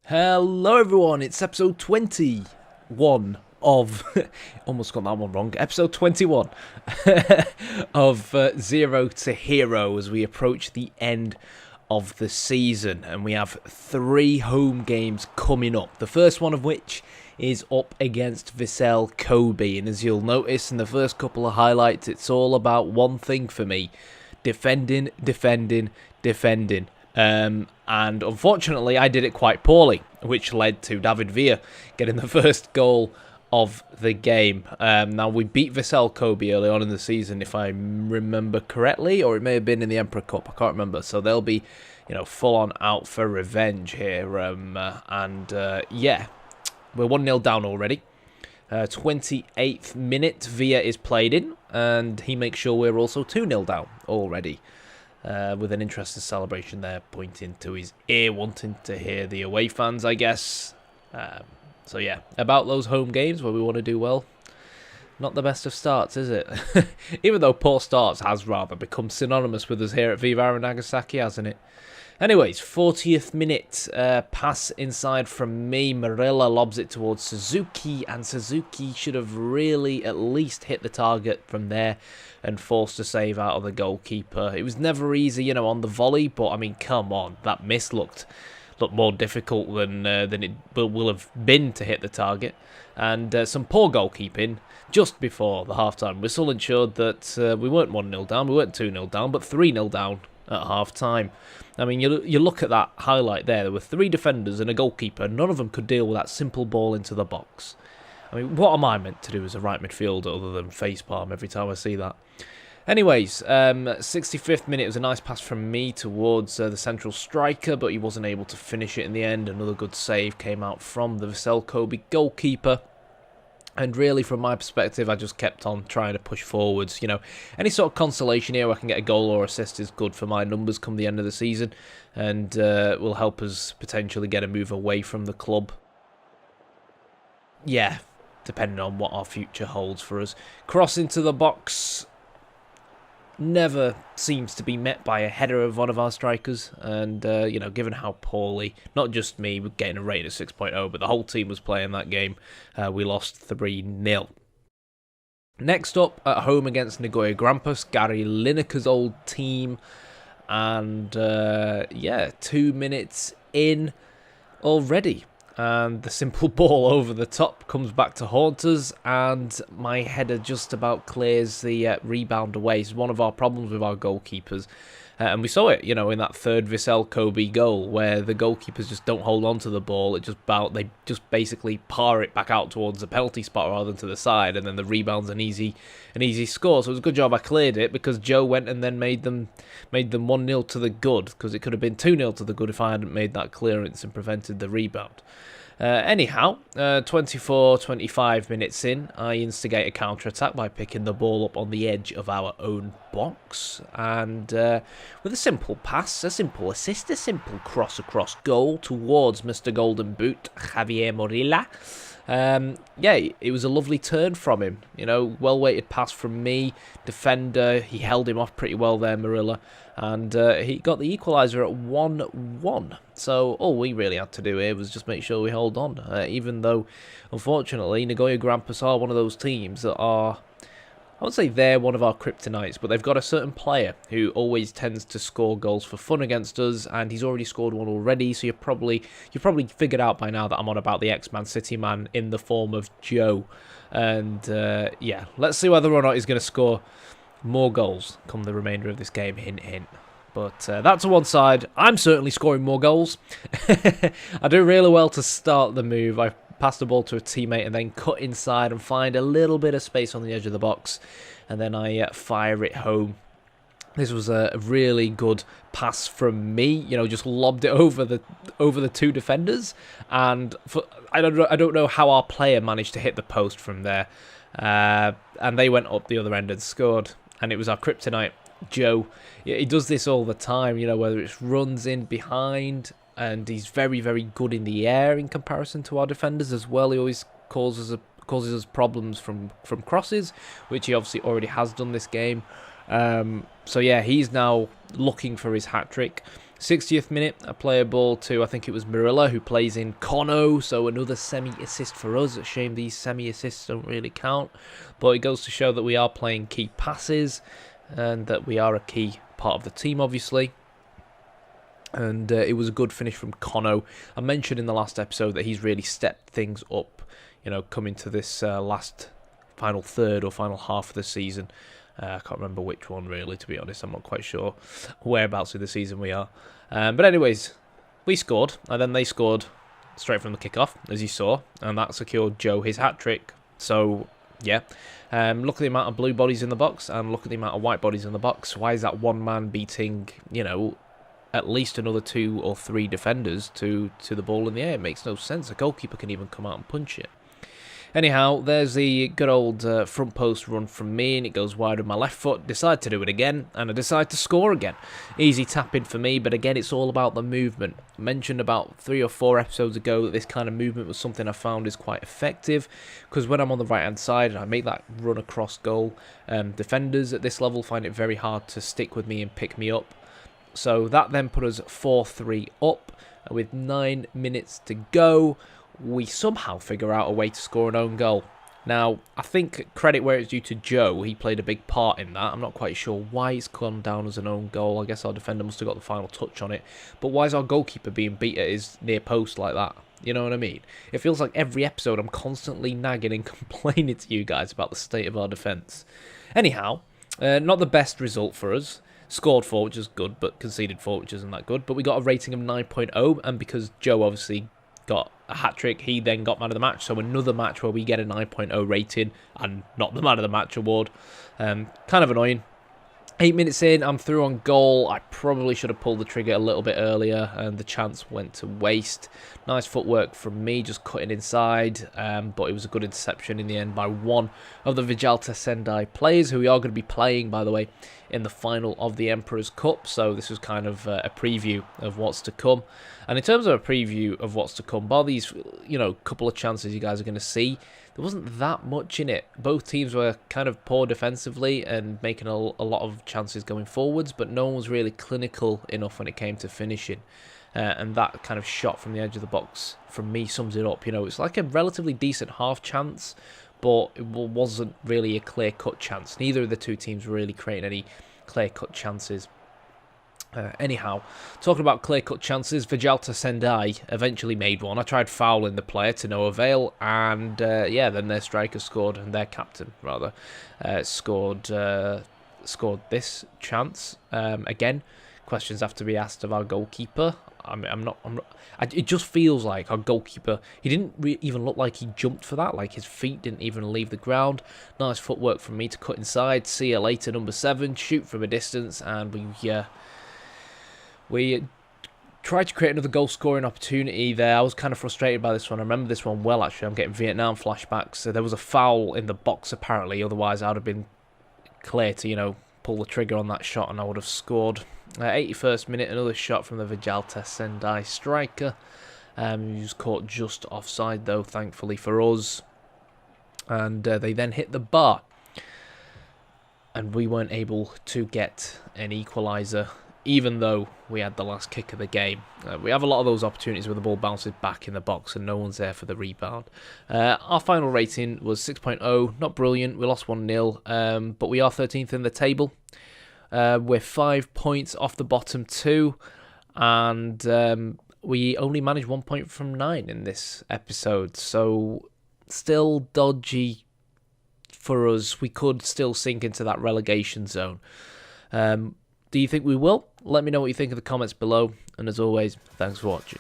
Hello everyone, it's episode 21 of, almost got that one wrong, episode 21 of Zero to Hero as we approach the end of the season, and we have 3 home games coming up, the first one of which is up against Vissel Kobe, and as you'll notice in the first couple of highlights, it's all about one thing for me: defending. And unfortunately, I did it quite poorly, which led to David Villa getting the first goal of the game. Now, we beat Vissel Kobe early on in the season, if I remember correctly, or it may have been in the Emperor Cup, I can't remember. So they'll be, full on out for revenge here. Yeah, we're 1-0 down already. 28th minute, Villa is played in, and he makes sure we're also 2-0 down already. With an interesting celebration there, pointing to his ear, wanting to hear the away fans, I guess. So yeah, about those home games where we want to do well. Not the best of starts, is it? Even though poor starts has rather become synonymous with us here at V-Varen Nagasaki, hasn't it? Anyways, 40th minute, pass inside from me. Marilla lobs it towards Suzuki, and Suzuki should have really at least hit the target from there and forced a save out of the goalkeeper. It was never easy, on the volley, but I mean, come on, that miss looked more difficult than it will have been to hit the target. And some poor goalkeeping just before the half-time whistle ensured that we weren't 1-0 down, we weren't 2-0 down, but 3-0 down at half-time. I mean, you look at that highlight there were 3 defenders and a goalkeeper. None of them could deal with that simple ball into the box. I mean, what am I meant to do as a right midfielder other than facepalm every time I see that? Anyways, 65th minute, it was a nice pass from me towards the central striker, but he wasn't able to finish it in the end. Another good save came out from the Vissel Kobe goalkeeper. And really, from my perspective, I just kept on trying to push forwards. Any sort of consolation here where I can get a goal or assist is good for my numbers come the end of the season, and will help us potentially get a move away from the club. Yeah, depending on what our future holds for us. Cross into the box never seems to be met by a header of one of our strikers, and given how poorly, not just me getting a rating of 6.0, but the whole team was playing that game, we lost 3-0. Next up, at home against Nagoya Grampus, Gary Lineker's old team, and 2 minutes in already. And the simple ball over the top comes back to haunt us, and my header just about clears the rebound away. It's one of our problems with our goalkeepers. And we saw it, in that third Vissel Kobe goal, where the goalkeepers just don't hold on to the ball. They just basically par it back out towards the penalty spot rather than to the side, and then the rebound's an easy score. So it was a good job I cleared it, because Joe went and then made them 1-0 to the good, because it could have been 2-0 to the good if I hadn't made that clearance and prevented the rebound. Anyhow, 24-25 minutes in, I instigate a counter-attack by picking the ball up on the edge of our own box, and with a simple pass, a simple assist, a simple cross across goal towards Mr. Golden Boot, Javier Morilla. It was a lovely turn from him, well-weighted pass from me, defender, he held him off pretty well there, Morilla, and he got the equaliser at 1-1. So all we really had to do here was just make sure we hold on, even though, unfortunately, Nagoya Grampus are one of those teams that are, I won't say they're one of our kryptonites, but they've got a certain player who always tends to score goals for fun against us, and he's already scored one already, so you've probably figured out by now that I'm on about the ex-Man City man in the form of Joe. And let's see whether or not he's going to score more goals come the remainder of this game, hint hint. But that's on one side. I'm certainly scoring more goals. I do really well to start the move. I pass the ball to a teammate and then cut inside and find a little bit of space on the edge of the box, and then I fire it home. This was a really good pass from me, just lobbed it over the 2 defenders, and I don't know how our player managed to hit the post from there, and they went up the other end and scored, and it was our kryptonite, Joe. He does this all the time, whether it's runs in behind, and he's very, very good in the air in comparison to our defenders as well. He always causes us problems from crosses, which he obviously already has done this game. So yeah, he's now looking for his hat-trick. 60th minute, a player ball to, I think it was Marilla, who plays in Kono, so another semi-assist for us. A shame these semi-assists don't really count, but it goes to show that we are playing key passes, and that we are a key part of the team, obviously. And it was a good finish from Kono. I mentioned in the last episode that he's really stepped things up, you know, coming to this last final third or final half of the season. I can't remember which one, really, to be honest. I'm not quite sure whereabouts in the season we are. But anyways, we scored, and then they scored straight from the kickoff, as you saw, and that secured Joe his hat-trick. So, yeah. Look at the amount of blue bodies in the box, and look at the amount of white bodies in the box. Why is that one man beating, you know, at least another 2 or 3 defenders to the ball in the air? It makes no sense. A goalkeeper can even come out and punch it. Anyhow, there's the good old front post run from me, and it goes wide with my left foot. Decide to do it again, and I decide to score again. Easy tap-in for me, but again, it's all about the movement. I mentioned about 3 or 4 episodes ago that this kind of movement was something I found is quite effective, because when I'm on the right-hand side and I make that run across goal, defenders at this level find it very hard to stick with me and pick me up. So that then put us 4-3 up, and with 9 minutes to go, we somehow figure out a way to score an own goal. Now, I think credit where it's due to Joe, he played a big part in that. I'm not quite sure why it's come down as an own goal. I guess our defender must have got the final touch on it. But why is our goalkeeper being beat at his near post like that? You know what I mean? It feels like every episode I'm constantly nagging and complaining to you guys about the state of our defence. Anyhow, not the best result for us. Scored 4, which is good, but conceded 4, which isn't that good. But we got a rating of 9.0, and because Joe obviously got a hat-trick, he then got man of the match. So another match where we get a 9.0 rating and not the man of the match award. Kind of annoying. 8 minutes in, I'm through on goal. I probably should have pulled the trigger a little bit earlier, and the chance went to waste. Nice footwork from me, just cutting inside, but it was a good interception in the end by one of the Vijalta Sendai players, who we are going to be playing, by the way, in the final of the Emperor's Cup. So this was kind of a preview of what's to come. And in terms of a preview of what's to come, bar these, you know, couple of chances you guys are going to see, there wasn't that much in it. Both teams were kind of poor defensively and making a lot of chances going forwards, but no one was really clinical enough when it came to finishing. And that kind of shot from the edge of the box from me sums it up. You know, it's like a relatively decent half chance, but it wasn't really a clear-cut chance. Neither of the two teams were really creating any clear-cut chances. Anyhow, talking about clear-cut chances, Vijalta Sendai eventually made one. I tried fouling the player to no avail, and yeah, then their striker scored, and their captain, rather, scored this chance. Again, questions have to be asked of our goalkeeper. It just feels like our goalkeeper, he didn't even look like he jumped for that. Like, his feet didn't even leave the ground. Nice footwork from me to cut inside. See you later, number 7. Shoot from a distance, and we tried to create another goal-scoring opportunity there. I was kind of frustrated by this one. I remember this one well, actually. I'm getting Vietnam flashbacks. So there was a foul in the box, apparently. Otherwise, I would have been clear to, you know, pull the trigger on that shot, and I would have scored. 81st minute, another shot from the Vijalta Sendai striker. He was caught just offside, though, thankfully for us. And they then hit the bar. And we weren't able to get an equaliser, even though we had the last kick of the game. We have a lot of those opportunities where the ball bounces back in the box and no one's there for the rebound. Our final rating was 6.0, not brilliant. We lost 1-0, but we are 13th in the table. We're 5 points off the bottom 2, and we only managed 1 point from 9 in this episode. So still dodgy for us. We could still sink into that relegation zone. Do you think we will? Let me know what you think in the comments below. And as always, thanks for watching.